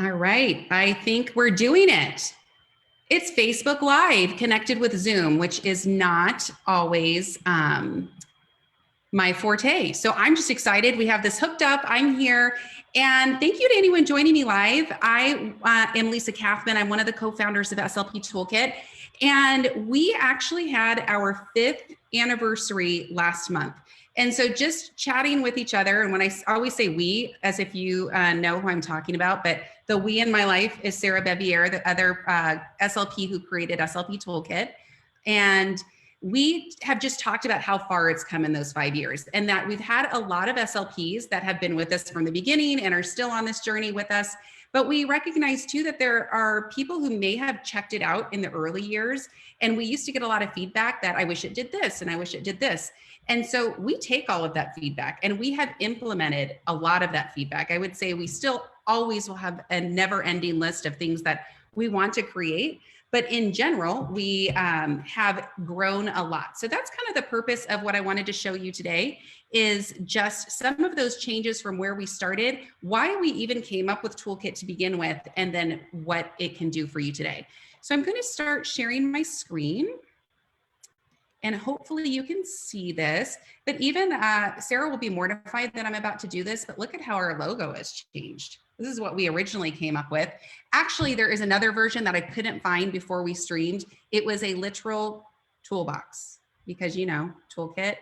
All right, I think we're doing it. It's Facebook Live connected with Zoom, which is not always my forte. So I'm just excited. We have this hooked up. I'm here. And thank you to anyone joining me live. I am Lisa Kathman. I'm one of the co-founders of SLP Toolkit. And we actually had our 5th anniversary last month. And so just chatting with each other, and when I always say we, as if you know who I'm talking about, but the we in my life is Sarah Bevier, the other SLP who created SLP Toolkit. And we have just talked about how far it's come in those 5 years, and that we've had a lot of SLPs that have been with us from the beginning and are still on this journey with us. But we recognize too that there are people who may have checked it out in the early years. And we used to get a lot of feedback that I wish it did this and I wish it did this. And so we take all of that feedback and we have implemented a lot of that feedback. I would say we still always will have a never-ending list of things that we want to create. But in general, we have grown a lot. So that's kind of the purpose of what I wanted to show you today, is just some of those changes from where we started, why we even came up with Toolkit to begin with, and then what it can do for you today. So I'm going to start sharing my screen. And hopefully you can see this, but even Sarah will be mortified that I'm about to do this, but look at how our logo has changed. This is what we originally came up with. Actually, there is another version that I couldn't find before we streamed. It was a literal toolbox, because you know, toolkit,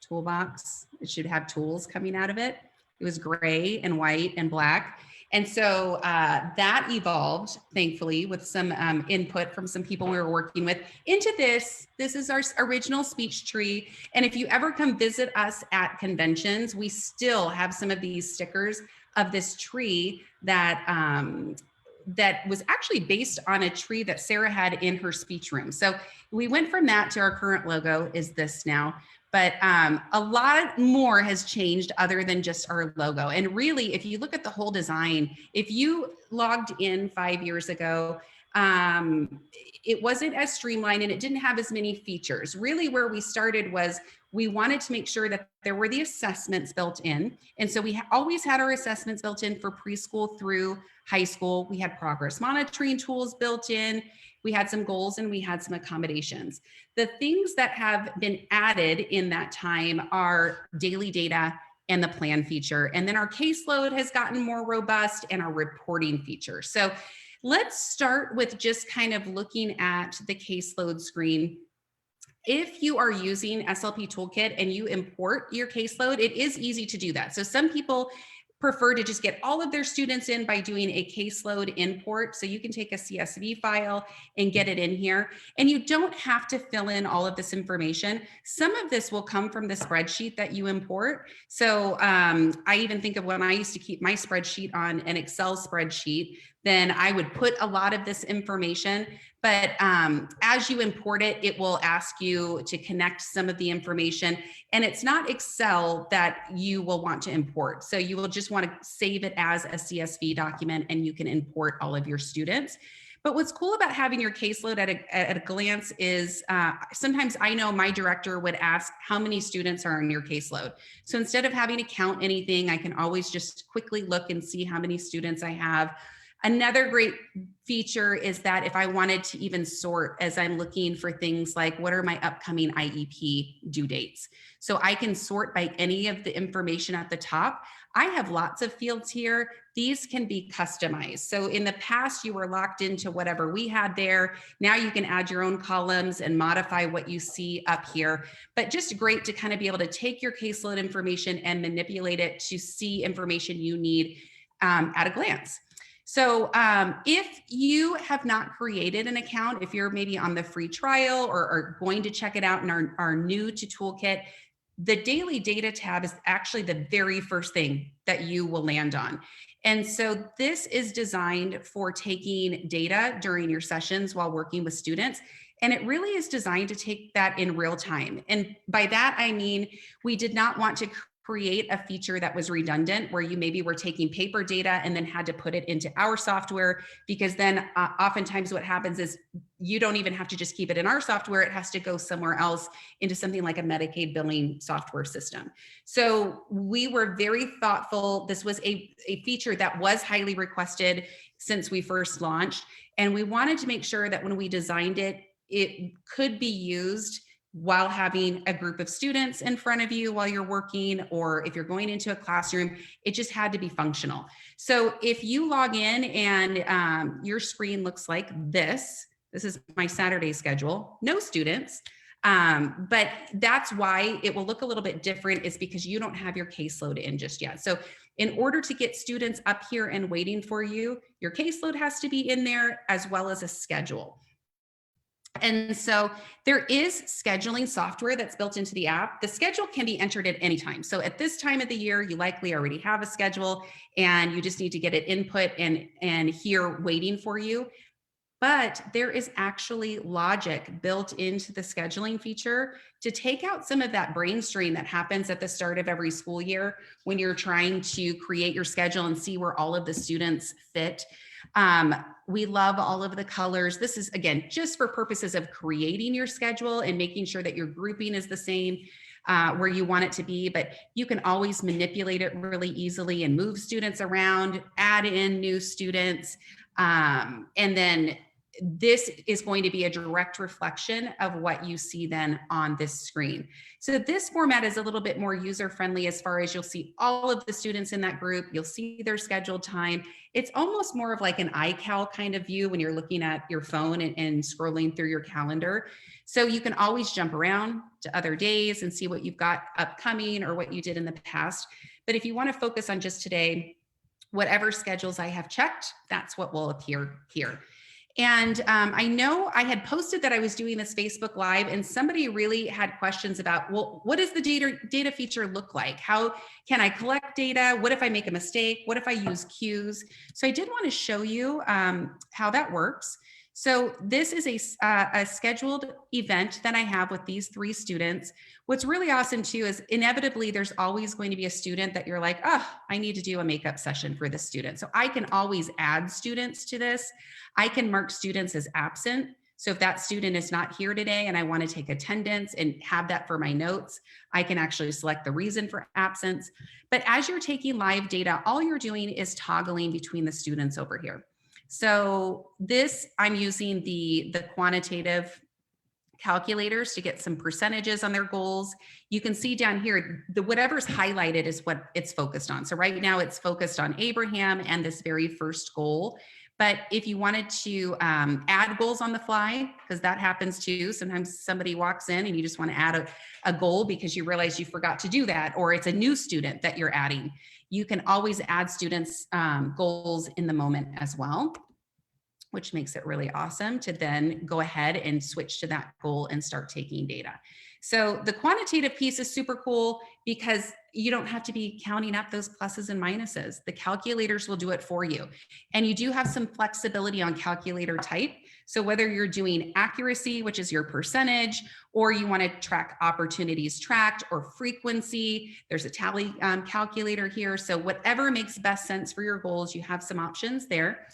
toolbox, it should have tools coming out of it. It was gray and white and black. And so that evolved, thankfully, with some input from some people we were working with into this. This is our original speech tree. And if you ever come visit us at conventions, we still have some of these stickers of this tree that that was actually based on a tree that Sarah had in her speech room. So we went from that to our current logo is this now. But a lot more has changed other than just our logo. And really, if you look at the whole design, if you logged in 5 years ago, it wasn't as streamlined and it didn't have as many features. Really where we started was we wanted to make sure that there were the assessments built in. And so we always had our assessments built in for preschool through high school. We had progress monitoring tools built in. We had some goals and we had some accommodations. The things that have been added in that time are daily data and the plan feature. And then our caseload has gotten more robust and our reporting feature. So let's start with just kind of looking at the caseload screen. If you are using SLP Toolkit and you import your caseload, it is easy to do that. So some people prefer to just get all of their students in by doing a caseload import. So you can take a CSV file and get it in here, and you don't have to fill in all of this information. Some of this will come from the spreadsheet that you import. So I even think of when I used to keep my spreadsheet on an Excel spreadsheet, then I would put a lot of this information. But as you import it, it will ask you to connect some of the information, and it's not Excel that you will want to import. So you will just want to save it as a CSV document and you can import all of your students. But what's cool about having your caseload at a glance is sometimes I know my director would ask how many students are in your caseload. So instead of having to count anything, I can always just quickly look and see how many students I have. Another great feature is that if I wanted to even sort as I'm looking for things like what are my upcoming IEP due dates. So I can sort by any of the information at the top. I have lots of fields here. These can be customized. So in the past, you were locked into whatever we had there. Now you can add your own columns and modify what you see up here. But just great to kind of be able to take your caseload information and manipulate it to see information you need at a glance. So if you have not created an account, if you're maybe on the free trial or are going to check it out and are new to Toolkit, the daily data tab is actually the very first thing that you will land on. And so this is designed for taking data during your sessions while working with students. And it really is designed to take that in real time. And by that, I mean, we did not want to create a feature that was redundant where you maybe were taking paper data and then had to put it into our software, because then oftentimes what happens is you don't even have to just keep it in our software. It has to go somewhere else into something like a Medicaid billing software system. So we were very thoughtful. This was a feature that was highly requested since we first launched. And we wanted to make sure that when we designed it, it could be used while having a group of students in front of you while you're working, or if you're going into a classroom, it just had to be functional. So if you log in and your screen looks like this is my Saturday schedule, no students, but that's why it will look a little bit different, is because you don't have your caseload in just yet. So in order to get students up here and waiting for you, your caseload has to be in there as well as a schedule. And so there is scheduling software that's built into the app. The schedule can be entered at any time. So at this time of the year, you likely already have a schedule and you just need to get it input and here waiting for you. But there is actually logic built into the scheduling feature to take out some of that brain strain that happens at the start of every school year when you're trying to create your schedule and see where all of the students fit. We love all of the colors. This is, again, just for purposes of creating your schedule and making sure that your grouping is the same where you want it to be, but you can always manipulate it really easily and move students around, add in new students. And then this is going to be a direct reflection of what you see then on this screen. So this format is a little bit more user-friendly as far as you'll see all of the students in that group. You'll see their scheduled time. It's almost more of like an iCal kind of view when you're looking at your phone and scrolling through your calendar. So you can always jump around to other days and see what you've got upcoming or what you did in the past. But if you want to focus on just today, whatever schedules I have checked, that's what will appear here. And I know I had posted that I was doing this Facebook Live and somebody really had questions about, well, what does the data feature look like? How can I collect data? What if I make a mistake? What if I use queues? So I did want to show you how that works. So this is a scheduled event that I have with these 3 students. What's really awesome too is inevitably there's always going to be a student that you're like, oh, I need to do a makeup session for this student. So I can always add students to this. I can mark students as absent. So if that student is not here today and I want to take attendance and have that for my notes, I can actually select the reason for absence. But as you're taking live data, all you're doing is toggling between the students over here. So this, I'm using the quantitative calculators to get some percentages on their goals. You can see down here, whatever's highlighted is what it's focused on. So right now it's focused on Abraham and this very first goal. But if you wanted to add goals on the fly, because that happens too, sometimes somebody walks in and you just want to add a goal because you realize you forgot to do that, or it's a new student that you're adding. You can always add students' goals in the moment as well, which makes it really awesome to then go ahead and switch to that goal and start taking data. So the quantitative piece is super cool because you don't have to be counting up those pluses and minuses. The calculators will do it for you. And you do have some flexibility on calculator type. So whether you're doing accuracy, which is your percentage, or you want to track opportunities tracked or frequency, there's a tally calculator here. So whatever makes best sense for your goals, you have some options there.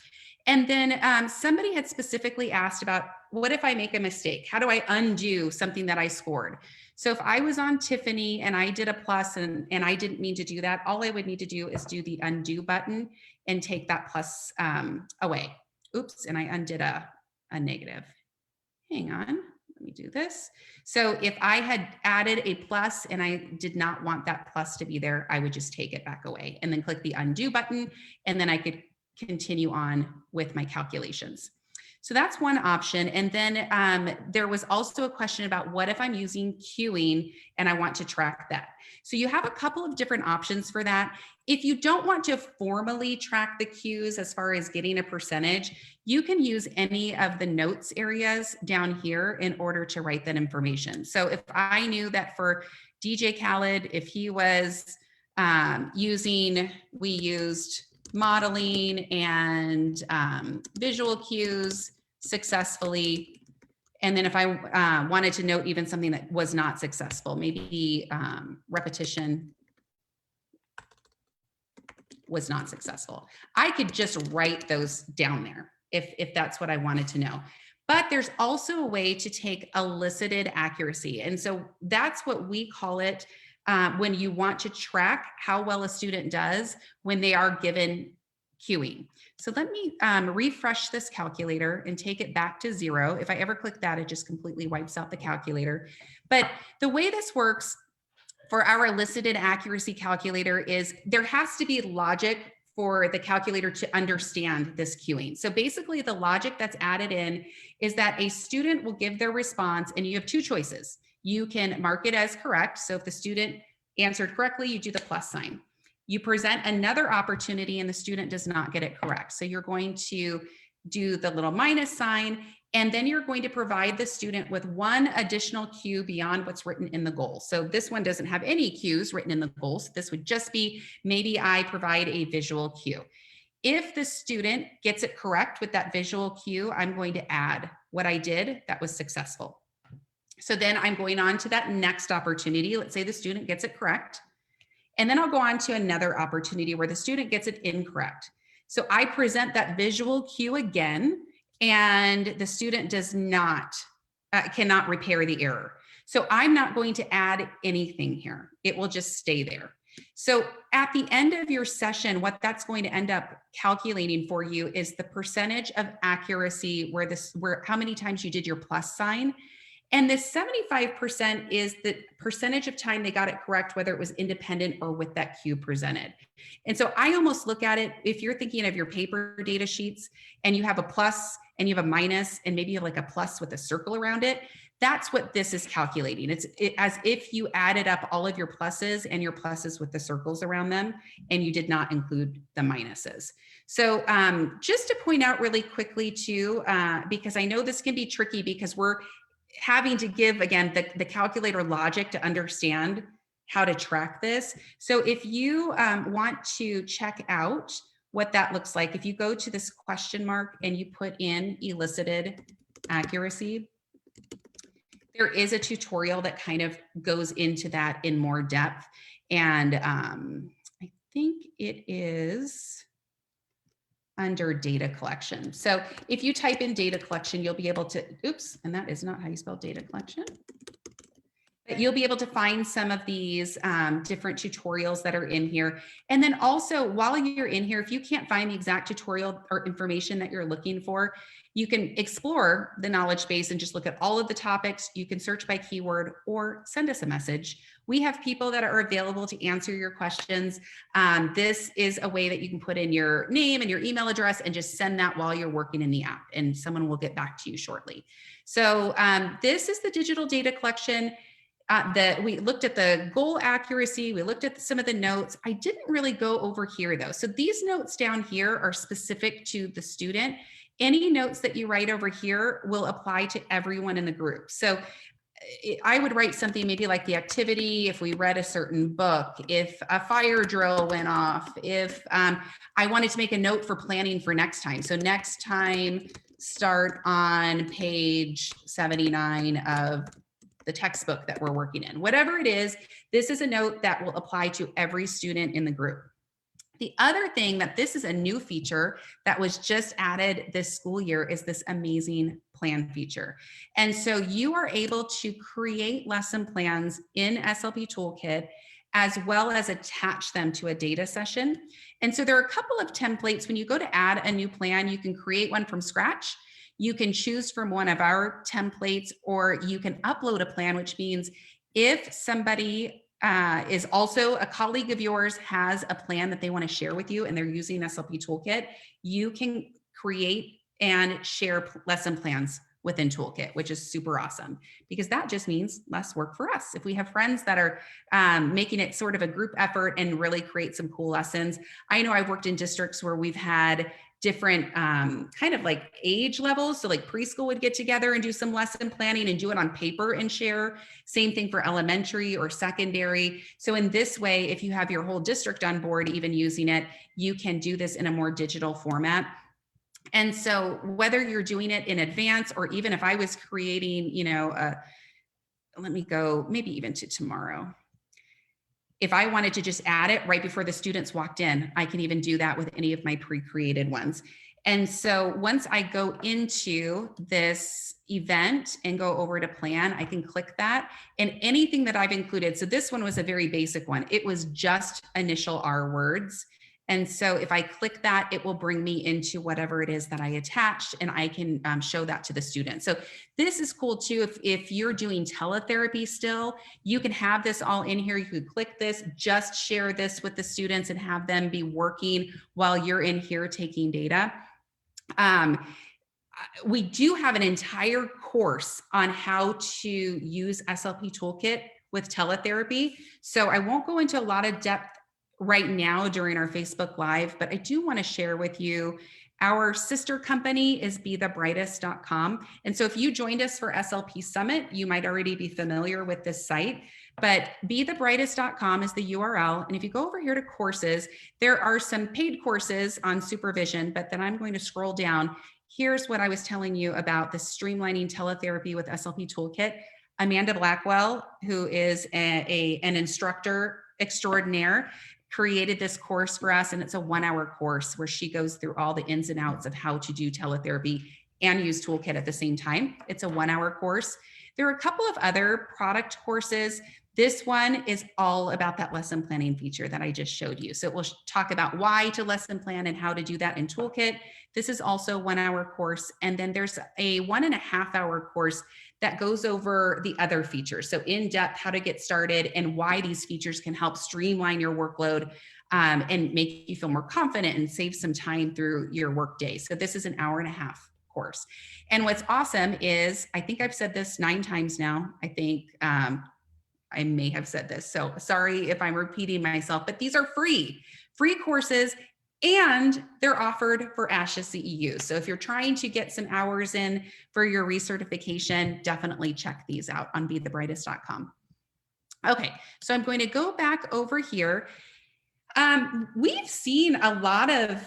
And then somebody had specifically asked about, what if I make a mistake? How do I undo something that I scored? So if I was on Tiffany and I did a plus and I didn't mean to do that, all I would need to do is do the undo button and take that plus away. Oops, and I undid a negative. Hang on, let me do this. So if I had added a plus and I did not want that plus to be there, I would just take it back away and then click the undo button, and then I could continue on with my calculations. So that's one option. And then there was also a question about, what if I'm using queuing and I want to track that? So you have a couple of different options for that. If you don't want to formally track the queues as far as getting a percentage, you can use any of the notes areas down here in order to write that information. So if I knew that for DJ Khaled, if he was we used modeling and visual cues successfully. And then if I wanted to note even something that was not successful, maybe repetition was not successful, I could just write those down there if that's what I wanted to know. But there's also a way to take elicited accuracy. And so that's what we call it when you want to track how well a student does when they are given cueing. So let me refresh this calculator and take it back to 0. If I ever click that, it just completely wipes out the calculator. But the way this works for our elicited accuracy calculator is there has to be logic for the calculator to understand this cueing. So basically the logic that's added in is that a student will give their response and you have two choices. You can mark it as correct. So if the student answered correctly, you do the plus sign. You present another opportunity and the student does not get it correct. So you're going to do the little minus sign, and then you're going to provide the student with one additional cue beyond what's written in the goal. So this one doesn't have any cues written in the goals. This would just be, maybe I provide a visual cue. If the student gets it correct with that visual cue, I'm going to add what I did that was successful. So then I'm going on to that next opportunity. Let's say the student gets it correct. And then I'll go on to another opportunity where the student gets it incorrect. So I present that visual cue again, and the student does not, cannot repair the error. So I'm not going to add anything here. It will just stay there. So at the end of your session, what that's going to end up calculating for you is the percentage of accuracy where how many times you did your plus sign. And this 75% is the percentage of time they got it correct, whether it was independent or with that cue presented. And so I almost look at it, if you're thinking of your paper data sheets and you have a plus and you have a minus and maybe like a plus with a circle around it, that's what this is calculating. It's as if you added up all of your pluses and your pluses with the circles around them, and you did not include the minuses. So just to point out really quickly too, because I know this can be tricky because we're having to give, again, the calculator logic to understand how to track this. So if you want to check out what that looks like, if you go to this question mark and you put in elicited accuracy, there is a tutorial that kind of goes into that in more depth. And I think it is under data collection. So if you type in data collection, you'll be able to, oops, and that is not how you spell data collection. But you'll be able to find some of these different tutorials that are in here. And then also while you're in here, if you can't find the exact tutorial or information that you're looking for, you can explore the knowledge base and just look at all of the topics. You can search by keyword or send us a message. We have people that are available to answer your questions. This is a way that you can put in your name and your email address and just send that while you're working in the app, and someone will get back to you shortly. So this is the digital data collection. We looked at the goal accuracy. We looked at some of the notes. I didn't really go over here though. So these notes down here are specific to the student. Any notes that you write over here will apply to everyone in the group. So I would write something maybe like the activity, if we read a certain book, if a fire drill went off, if I wanted to make a note for planning for next time. So next time, start on page 79 of the textbook that we're working in. Whatever it is, this is a note that will apply to every student in the group. The other thing that this is a new feature that was just added this school year is this amazing plan feature. And so you are able to create lesson plans in SLP Toolkit as well as attach them to a data session. And so there are a couple of templates. When you go to add a new plan, you can create one from scratch. You can choose from one of our templates, or you can upload a plan, which means if somebody is also a colleague of yours has a plan that they want to share with you and they're using SLP Toolkit, you can create and share lesson plans within Toolkit, which is super awesome because that just means less work for us. If we have friends that are making it sort of a group effort and really create some cool lessons. I know I've worked in districts where we've had different kind of like age levels. So like preschool would get together and do some lesson planning and do it on paper and share. Same thing for elementary or secondary. So in this way, if you have your whole district on board, even using it, you can do this in a more digital format. And so whether you're doing it in advance, or even if I was creating, you know, let me go maybe even to tomorrow. If I wanted to just add it right before the students walked in, I can even do that with any of my pre-created ones. And so once I go into this event and go over to plan, I can click that, and anything that I've included. So this one was a very basic one. It was just initial R words. And so if I click that, it will bring me into whatever it is that I attached, and I can show that to the student. So this is cool too. If you're doing teletherapy still, you can have this all in here. You could click this, just share this with the students and have them be working while you're in here taking data. We do have an entire course on how to use SLP Toolkit with teletherapy. So I won't go into a lot of depth right now during our Facebook Live, but I do want to share with you, our sister company is bethebrightest.com. And so if you joined us for SLP Summit, you might already be familiar with this site, but bethebrightest.com is the URL. And if you go over here to courses, there are some paid courses on supervision, but then I'm going to scroll down. Here's what I was telling you about the Streamlining Teletherapy with SLP Toolkit. Amanda Blackwell, who is an instructor extraordinaire, created this course for us, and it's a 1-hour course where she goes through all the ins and outs of how to do teletherapy and use Toolkit at the same time. It's a 1-hour course. There are a couple of other product courses. This one is all about that lesson planning feature that I just showed you. So it will talk about why to lesson plan and how to do that in Toolkit. This is also a 1-hour course. And then there's a 1.5-hour course that goes over the other features. So in depth, how to get started and why these features can help streamline your workload and make you feel more confident and save some time through your workday. So this is an 1.5-hour course. And what's awesome is, I think I've said this 9 times now. I think I may have said this. So sorry if I'm repeating myself, but these are free courses, and they're offered for ASHA CEU. So if you're trying to get some hours in for your recertification, definitely check these out on bethebrightest.com. Okay, so I'm going to go back over here. We've seen a lot of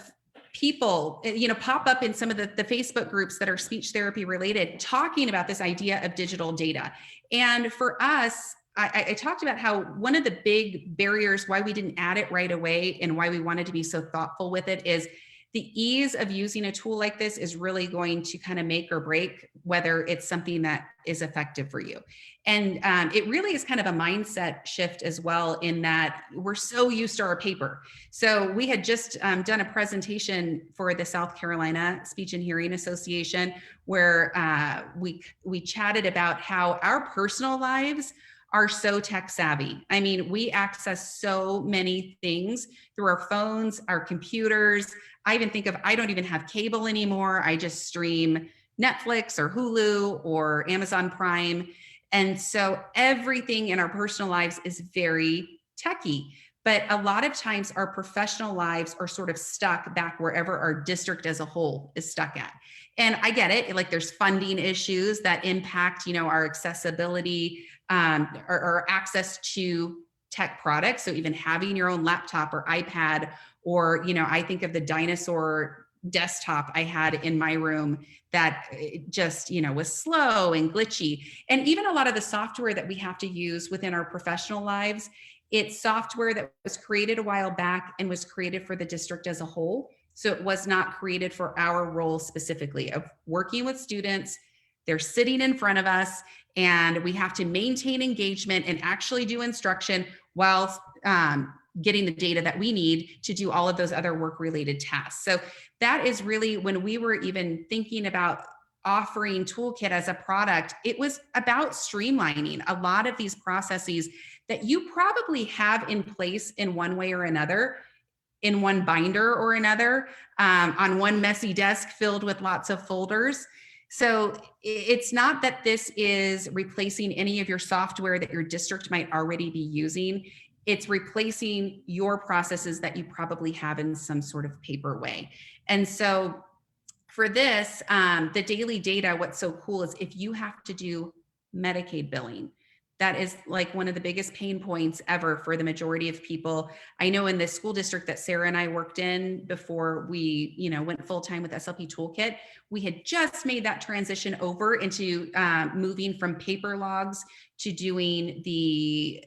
people, pop up in some of the Facebook groups that are speech therapy related, talking about this idea of digital data. And for us, I talked about how one of the big barriers why we didn't add it right away and why we wanted to be so thoughtful with it is the ease of using a tool like this is really going to kind of make or break whether it's something that is effective for you. And it really is kind of a mindset shift as well, in that we're so used to our paper. So we had just done a presentation for the South Carolina Speech and Hearing Association where we chatted about how our personal lives are so tech savvy. I mean, we access so many things through our phones, our computers. I don't even have cable anymore. I just stream Netflix or Hulu or Amazon Prime. And so everything in our personal lives is very techy. But a lot of times our professional lives are sort of stuck back wherever our district as a whole is stuck at. And I get it, like there's funding issues that impact, our accessibility or access to tech products. So even having your own laptop or iPad, or, I think of the dinosaur desktop I had in my room that just, was slow and glitchy. And even a lot of the software that we have to use within our professional lives, it's software that was created a while back and was created for the district as a whole. So it was not created for our role specifically of working with students. They're sitting in front of us and we have to maintain engagement and actually do instruction while getting the data that we need to do all of those other work-related tasks. So that is really when we were even thinking about offering Toolkit as a product, it was about streamlining a lot of these processes that you probably have in place in one way or another, in one binder or another, on one messy desk filled with lots of folders. So it's not that this is replacing any of your software that your district might already be using. It's replacing your processes that you probably have in some sort of paper way. And so for this, the daily data, what's so cool is if you have to do Medicaid billing, that is like one of the biggest pain points ever for the majority of people. I know in the school district that Sarah and I worked in before we, went full time with SLP Toolkit, we had just made that transition over into moving from paper logs to doing the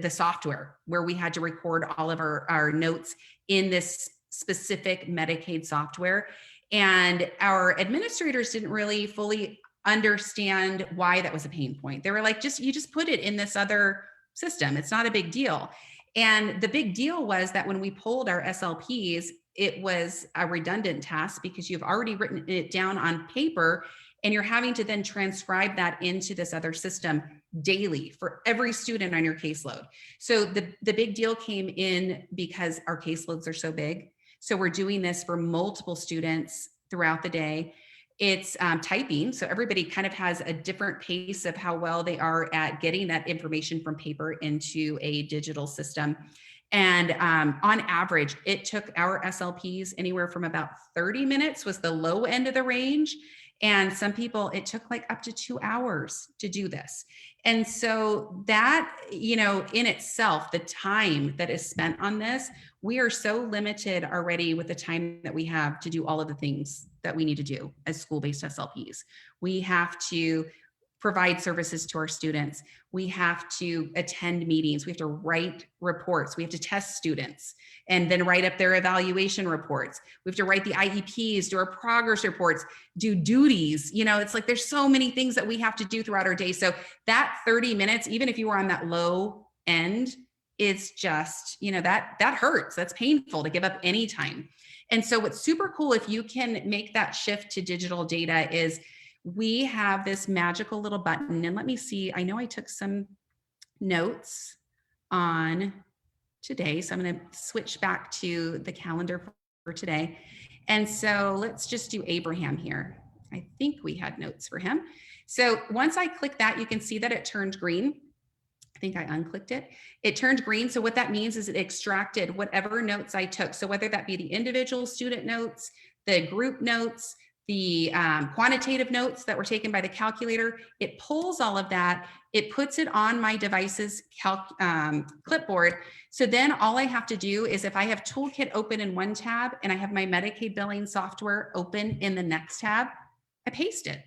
software where we had to record all of our notes in this specific Medicaid software. And our administrators didn't really fully understand why that was a pain point. They were like, you just put it in this other system. It's not a big deal. And the big deal was that when we pulled our SLPs, it was a redundant task because you've already written it down on paper and you're having to then transcribe that into this other system daily for every student on your caseload. So the big deal came in because our caseloads are so big. So we're doing this for multiple students throughout the day. It's typing. So everybody kind of has a different pace of how well they are at getting that information from paper into a digital system. And on average, it took our SLPs anywhere from about 30 minutes was the low end of the range. And some people, it took like up to 2 hours to do this. And so that, you know, in itself, the time that is spent on this, we are so limited already with the time that we have to do all of the things that we need to do as school-based SLPs. We have to provide services to our students. We have to attend meetings. We have to write reports. We have to test students and then write up their evaluation reports. We have to write the IEPs, do our progress reports, do duties. You know, it's like there's so many things that we have to do throughout our day. So that 30 minutes, even if you were on that low end, it's just, you know, that hurts. That's painful to give up any time. And so what's super cool if you can make that shift to digital data is we have this magical little button. And let me see, I know I took some notes on today. So I'm going to switch back to the calendar for today. And so let's just do Abraham here. I think we had notes for him. So once I click that, you can see that it turned green. I think I unclicked it. It turned green. So what that means is it extracted whatever notes I took. So whether that be the individual student notes, the group notes, the quantitative notes that were taken by the calculator, it pulls all of that, it puts it on my device's clipboard. So then all I have to do is if I have Toolkit open in one tab and I have my Medicaid billing software open in the next tab, I paste it.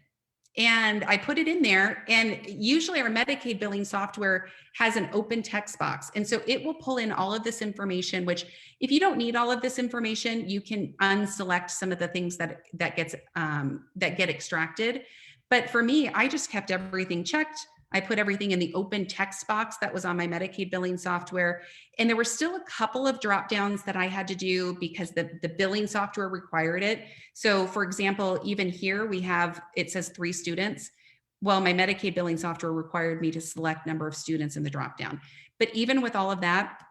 And I put it in there, and usually our Medicaid billing software has an open text box. And so it will pull in all of this information, which if you don't need all of this information, you can unselect some of the things that get extracted. But for me, I just kept everything checked. I put everything in the open text box that was on my Medicaid billing software. And there were still a couple of drop downs that I had to do because the billing software required it. So for example, even here we have, it says 3 students. Well, my Medicaid billing software required me to select number of students in the drop down. But even with all of that,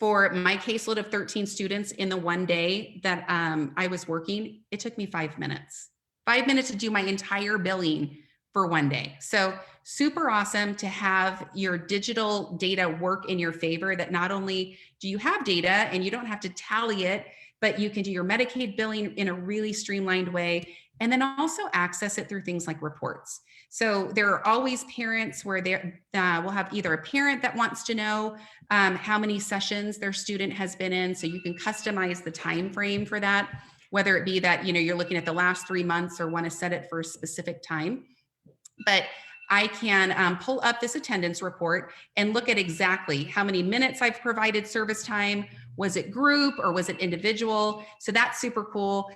for my caseload of 13 students in the one day that I was working, it took me 5 minutes. 5 minutes to do my entire billing for one day. So super awesome to have your digital data work in your favor, that not only do you have data and you don't have to tally it, but you can do your Medicaid billing in a really streamlined way, and then also access it through things like reports. So there are always parents where we'll have either a parent that wants to know how many sessions their student has been in, so you can customize the time frame for that, whether it be that, you know, you're looking at the last 3 months or want to set it for a specific time. But I can pull up this attendance report and look at exactly how many minutes I've provided service time. Was it group or was it individual? So that's super cool.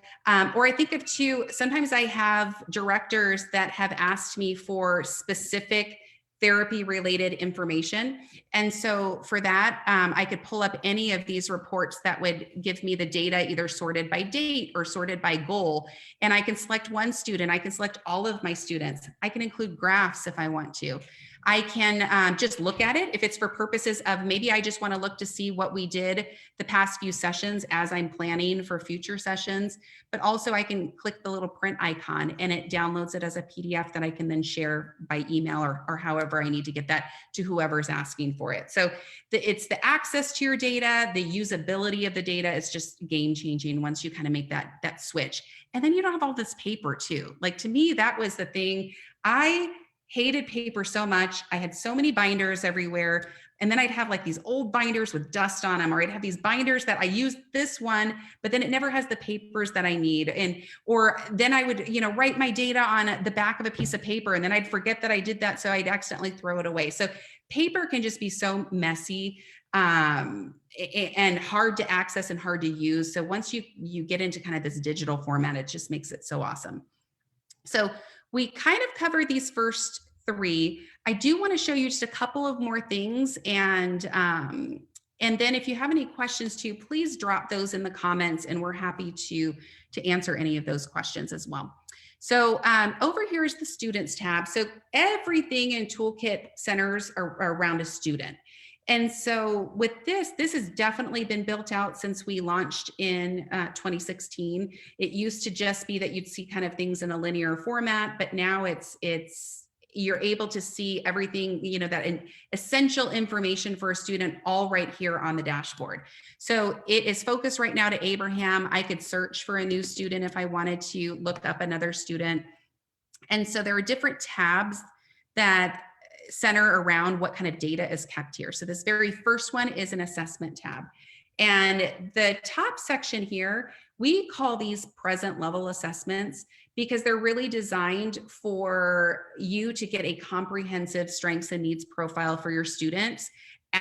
Or I think of too, sometimes I have directors that have asked me for specific therapy related information. And so for that, I could pull up any of these reports that would give me the data either sorted by date or sorted by goal. And I can select one student. I can select all of my students. I can include graphs if I want to. I can just look at it if it's for purposes of maybe I just want to look to see what we did the past few sessions as I'm planning for future sessions. But also I can click the little print icon and it downloads it as a PDF that I can then share by email or however I need to get that to whoever's asking for it. So it's the access to your data, the usability of the data is just game changing once you kind of make that switch. And then you don't have all this paper too. Like to me, that was the thing. I hated paper so much. I had so many binders everywhere. And then I'd have like these old binders with dust on them, or I'd have these binders that I used this one, but then it never has the papers that I need. And, or then I would, write my data on the back of a piece of paper, and then I'd forget that I did that. So I'd accidentally throw it away. So paper can just be so messy and hard to access and hard to use. So once you get into kind of this digital format, it just makes it so awesome. So we kind of covered these first three. I do want to show you just a couple of more things. And then if you have any questions too, please drop those in the comments, and we're happy to answer any of those questions as well. So over here is the Students tab. So everything in Toolkit centers around a student. And so with this has definitely been built out since we launched in 2016. It used to just be that you'd see kind of things in a linear format, but now you're able to see everything, that essential information for a student all right here on the dashboard. So it is focused right now to Abraham. I could search for a new student if I wanted to look up another student. And so there are different tabs that center around what kind of data is kept here. So this very first one is an assessment tab. And the top section here, we call these present level assessments because they're really designed for you to get a comprehensive strengths and needs profile for your students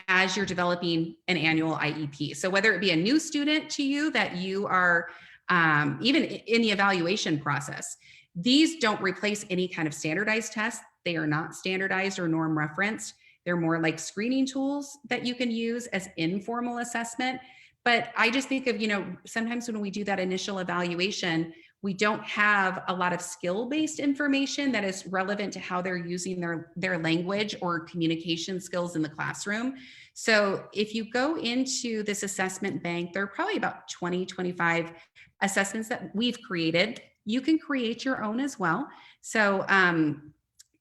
as you're developing an annual IEP. So whether it be a new student to you that you are even in the evaluation process, these don't replace any kind of standardized tests. They are not standardized or norm referenced. They're more like screening tools that you can use as informal assessment. But I just think of, sometimes when we do that initial evaluation, we don't have a lot of skill-based information that is relevant to how they're using their language or communication skills in the classroom. So if you go into this assessment bank, there are probably about 20, 25 assessments that we've created. You can create your own as well. So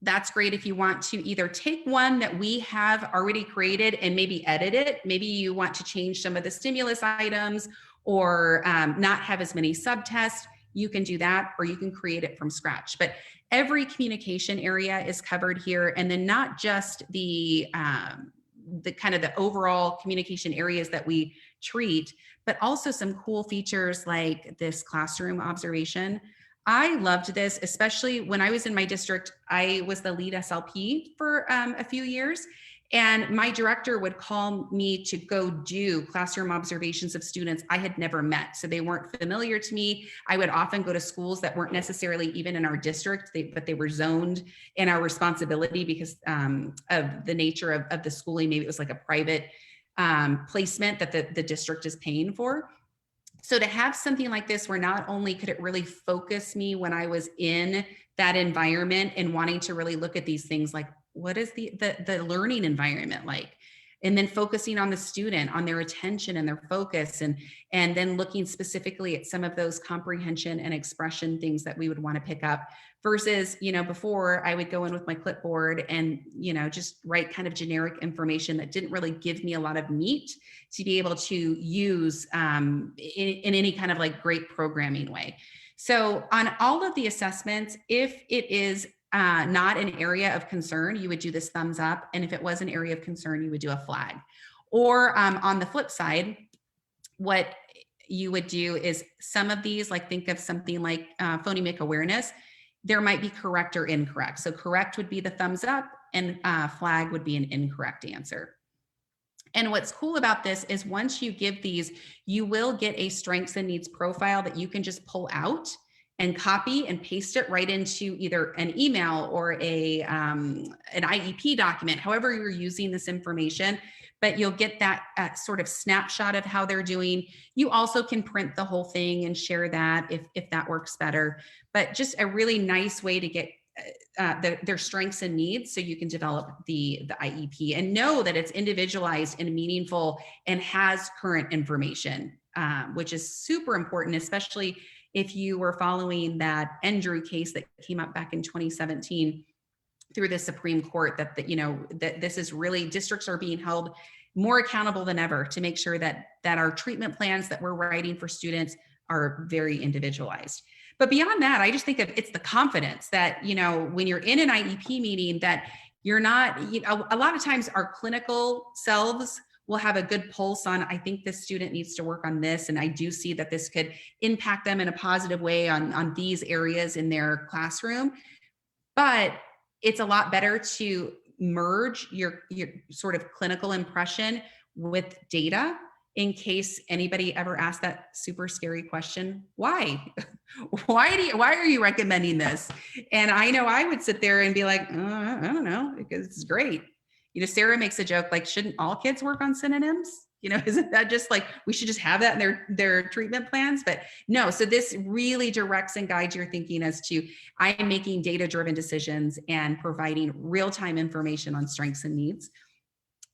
that's great if you want to either take one that we have already created and maybe edit it. Maybe you want to change some of the stimulus items or not have as many subtests. You can do that, or you can create it from scratch. But every communication area is covered here, and then not just the kind of the overall communication areas that we treat, but also some cool features like this classroom observation. I loved this, especially when I was in my district. I was the lead SLP for a few years, and my director would call me to go do classroom observations of students I had never met. So they weren't familiar to me. I would often go to schools that weren't necessarily even in our district, but they were zoned in our responsibility because of the nature of the schooling. Maybe it was like a private placement that the district is paying for. So to have something like this, where not only could it really focus me when I was in that environment and wanting to really look at these things like, what is the learning environment like? And then focusing on the student, on their attention and their focus, and then looking specifically at some of those comprehension and expression things that we would want to pick up versus, before I would go in with my clipboard and, just write kind of generic information that didn't really give me a lot of meat to be able to use in any kind of like great programming way. So on all of the assessments, if it is not an area of concern, you would do this thumbs up. And if it was an area of concern, you would do a flag. Or on the flip side, what you would do is some of these, like think of something like phonemic awareness, there might be correct or incorrect. So correct would be the thumbs up, and flag would be an incorrect answer. And what's cool about this is once you give these, you will get a strengths and needs profile that you can just pull out and copy and paste it right into either an email or an IEP document, however you're using this information, but you'll get that sort of snapshot of how they're doing. You also can print the whole thing and share that if that works better, but just a really nice way to get their strengths and needs so you can develop the IEP and know that it's individualized and meaningful and has current information, which is super important, especially if you were following that Andrew case that came up back in 2017 through the Supreme Court, that this is really, districts are being held more accountable than ever to make sure that our treatment plans that we're writing for students are very individualized. But beyond that, I just think of it's the confidence that, you know, when you're in an IEP meeting, that you're not, you know, a lot of times our clinical selves will have a good pulse on, I think this student needs to work on this. And I do see that this could impact them in a positive way on these areas in their classroom. But it's a lot better to merge your sort of clinical impression with data in case anybody ever asks that super scary question, why? Why are you recommending this? And I know I would sit there and be like, I don't know, because it's great. You know, Sarah makes a joke like, shouldn't all kids work on synonyms? You know, isn't that just like, we should just have that in their treatment plans? But no, so this really directs and guides your thinking as to, I'm making data-driven decisions and providing real-time information on strengths and needs.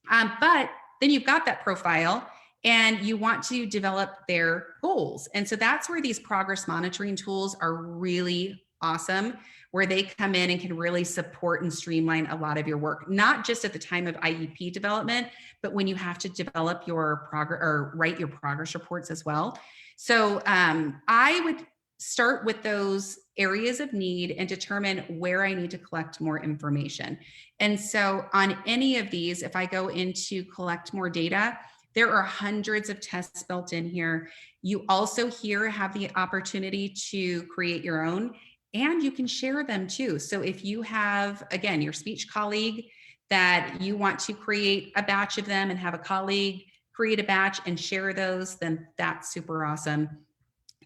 But then you've got that profile and you want to develop their goals. And so that's where these progress monitoring tools are really awesome, where they come in and can really support and streamline a lot of your work, not just at the time of IEP development, but when you have to develop your progress or write your progress reports as well. So I would start with those areas of need and determine where I need to collect more information. And so on any of these, if I go into collect more data, there are hundreds of tests built in here. You also here have the opportunity to create your own, and you can share them too. So if you have, again, your speech colleague that you want to create a batch of them and have a colleague create a batch and share those, then that's super awesome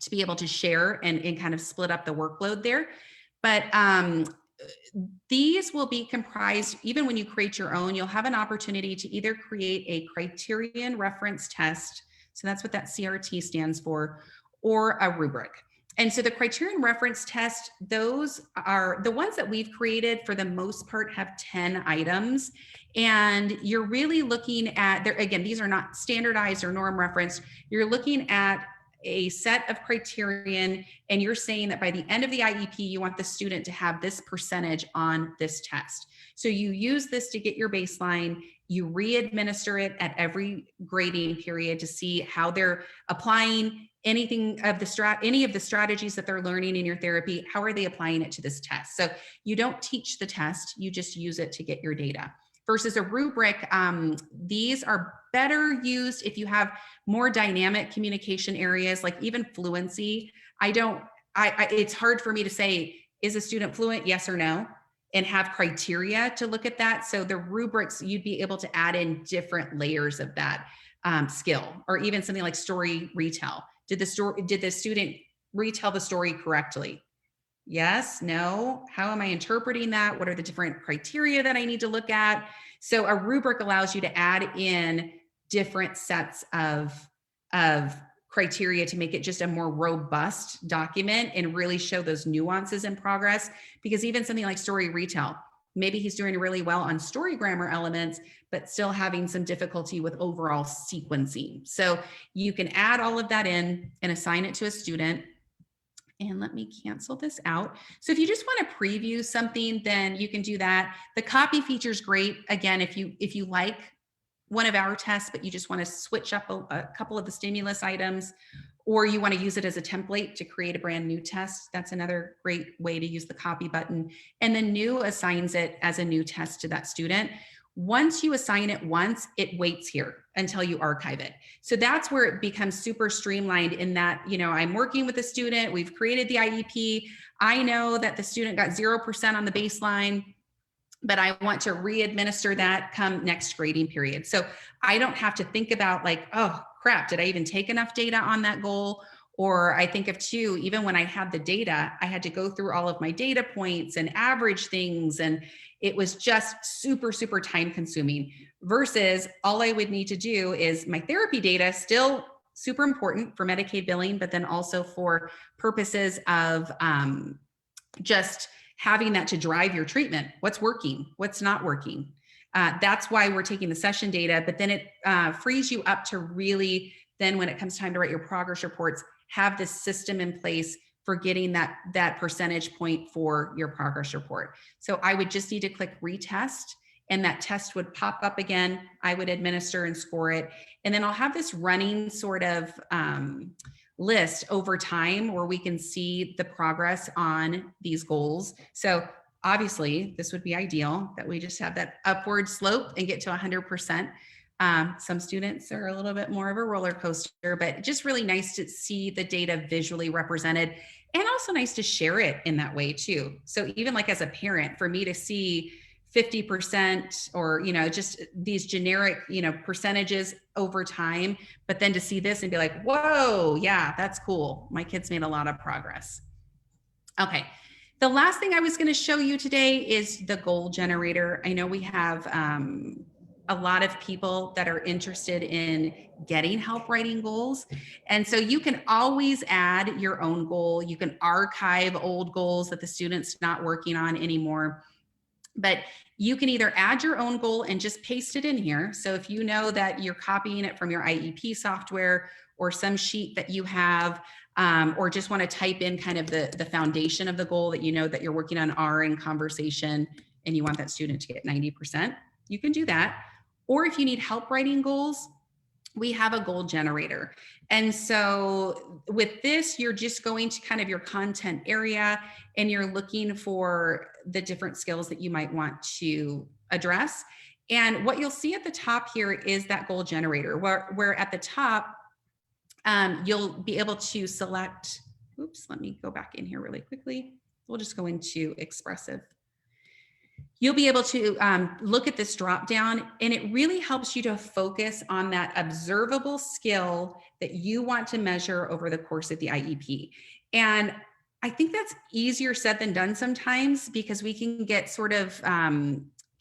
to be able to share and kind of split up the workload there. But these will be comprised, even when you create your own, you'll have an opportunity to either create a criterion reference test, so that's what that CRT stands for, or a rubric. And so the criterion reference test, those are the ones that we've created for the most part have 10 items. And you're really looking at, again, these are not standardized or norm referenced. You're looking at a set of criterion, and you're saying that by the end of the IEP, you want the student to have this percentage on this test. So you use this to get your baseline, you re-administer it at every grading period to see how they're applying any of the strategies that they're learning in your therapy, how are they applying it to this test? So you don't teach the test, you just use it to get your data. Versus a rubric, these are better used if you have more dynamic communication areas, like even fluency. It's hard for me to say, is a student fluent, yes or no, and have criteria to look at that. So the rubrics, you'd be able to add in different layers of that skill, or even something like story retell. Did the student retell the story correctly? Yes, no, how am I interpreting that? What are the different criteria that I need to look at? So a rubric allows you to add in different sets of criteria to make it just a more robust document and really show those nuances in progress. Because even something like story retell, maybe he's doing really well on story grammar elements, but still having some difficulty with overall sequencing. So you can add all of that in and assign it to a student. And let me cancel this out. So if you just want to preview something, then you can do that. The copy feature is great. Again, if you like one of our tests, but you just want to switch up a couple of the stimulus items, or you want to use it as a template to create a brand new test, that's another great way to use the copy button. And then new assigns it as a new test to that student. Once you assign it once, it waits here until you archive it. So that's where it becomes super streamlined in that, you know, I'm working with a student, we've created the IEP. I know that the student got 0% on the baseline, but I want to re-administer that come next grading period. So I don't have to think about like, oh crap, did I even take enough data on that goal? Or I think of too, even when I had the data, I had to go through all of my data points and average things. And it was just super, super time consuming versus all I would need to do is my therapy data, still super important for Medicaid billing, but then also for purposes of just having that to drive your treatment. What's working, what's not working. That's why we're taking the session data, but then it frees you up to really, then when it comes time to write your progress reports, have this system in place for getting that percentage point for your progress report. So I would just need to click retest, and that test would pop up again. I would administer and score it. And then I'll have this running sort of list over time where we can see the progress on these goals. So obviously this would be ideal that we just have that upward slope and get to 100%. Some students are a little bit more of a roller coaster, but just really nice to see the data visually represented, and also nice to share it in that way too. So even like as a parent, for me to see 50% or, just these generic, percentages over time, but then to see this and be like, whoa, yeah, that's cool. My kids made a lot of progress. Okay. The last thing I was going to show you today is the goal generator. I know we have a lot of people that are interested in getting help writing goals. And so you can always add your own goal. You can archive old goals that the student's not working on anymore. But you can either add your own goal and just paste it in here. So if you know that you're copying it from your IEP software or some sheet that you have, or just want to type in kind of the foundation of the goal that you know that you're working on R in conversation and you want that student to get 90%, you can do that. Or if you need help writing goals, we have a goal generator. And so with this, you're just going to kind of your content area and you're looking for the different skills that you might want to address. And what you'll see at the top here is that goal generator, where at the top, you'll be able to select, oops, let me go back in here really quickly. We'll just go into expressive. You'll be able to look at this drop down, and it really helps you to focus on that observable skill that you want to measure over the course of the IEP. And I think that's easier said than done sometimes, because we can get sort of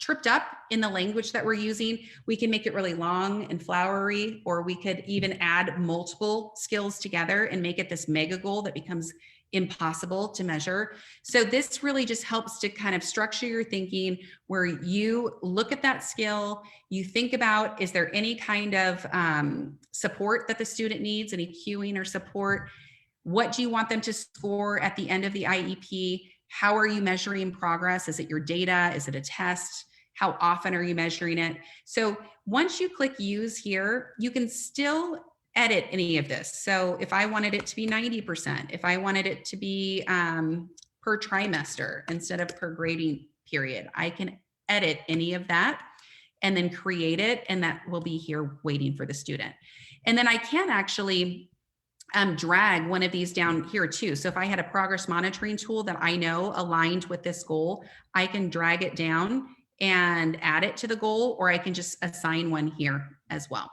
tripped up in the language that we're using. We can make it really long and flowery, or we could even add multiple skills together and make it this mega goal that becomes impossible to measure. So this really just helps to kind of structure your thinking, where you look at that skill, you think about, is there any kind of support that the student needs, any cueing or support? What do you want them to score at the end of the IEP? How are you measuring progress? Is it your data? Is it a test? How often are you measuring it? So once you click use here, you can still edit any of this. So if I wanted it to be 90%, if I wanted it to be per trimester instead of per grading period, I can edit any of that and then create it, and that will be here waiting for the student. And then I can actually drag one of these down here too. So if I had a progress monitoring tool that I know aligned with this goal, I can drag it down and add it to the goal, or I can just assign one here as well.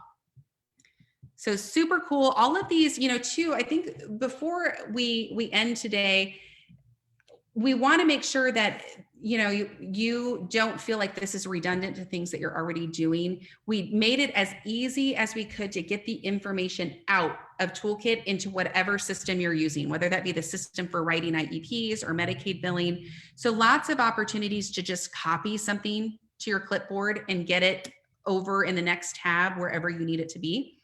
So super cool. All of these, too, I think before we end today, we want to make sure that, you don't feel like this is redundant to things that you're already doing. We made it as easy as we could to get the information out of Toolkit into whatever system you're using, whether that be the system for writing IEPs or Medicaid billing. So lots of opportunities to just copy something to your clipboard and get it over in the next tab, wherever you need it to be.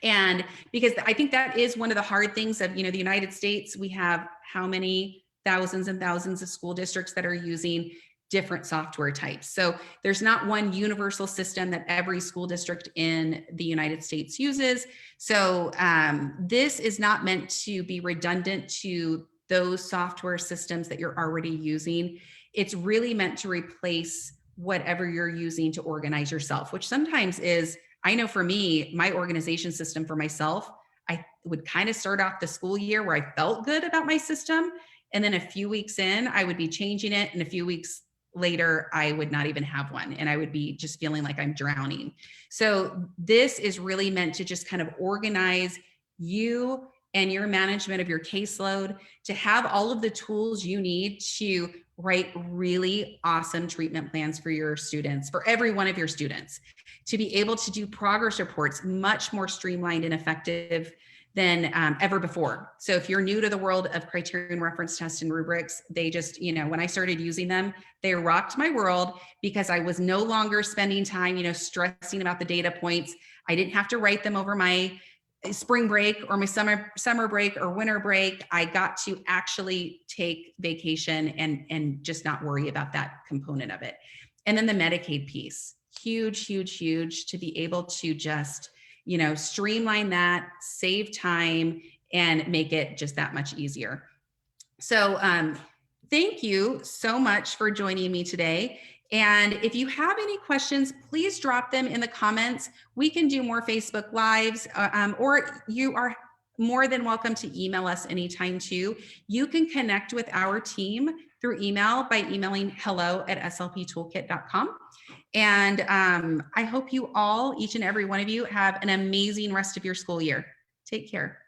And because I think that is one of the hard things of, the United States, we have how many thousands and thousands of school districts that are using different software types. So there's not one universal system that every school district in the United States uses. So this is not meant to be redundant to those software systems that you're already using. It's really meant to replace whatever you're using to organize yourself, which sometimes is, I know for me, my organization system for myself, I would kind of start off the school year where I felt good about my system. And then a few weeks in, I would be changing it. And a few weeks later, I would not even have one. And I would be just feeling like I'm drowning. So this is really meant to just kind of organize you and your management of your caseload, to have all of the tools you need to write really awesome treatment plans for your students, for every one of your students, to be able to do progress reports much more streamlined and effective than ever before. So if you're new to the world of criterion reference tests and rubrics, they just, when I started using them, they rocked my world, because I was no longer spending time, stressing about the data points. I didn't have to write them over my spring break or my summer break or winter break. I got to actually take vacation and just not worry about that component of it. And then the Medicaid piece, huge, huge, huge, to be able to just, streamline that, save time, and make it just that much easier. So thank you so much for joining me today. And if you have any questions, please drop them in the comments. We can do more Facebook Lives, or you are more than welcome to email us anytime too. You can connect with our team through email by emailing hello@slptoolkit.com. And I hope you all, each and every one of you, have an amazing rest of your school year. Take care.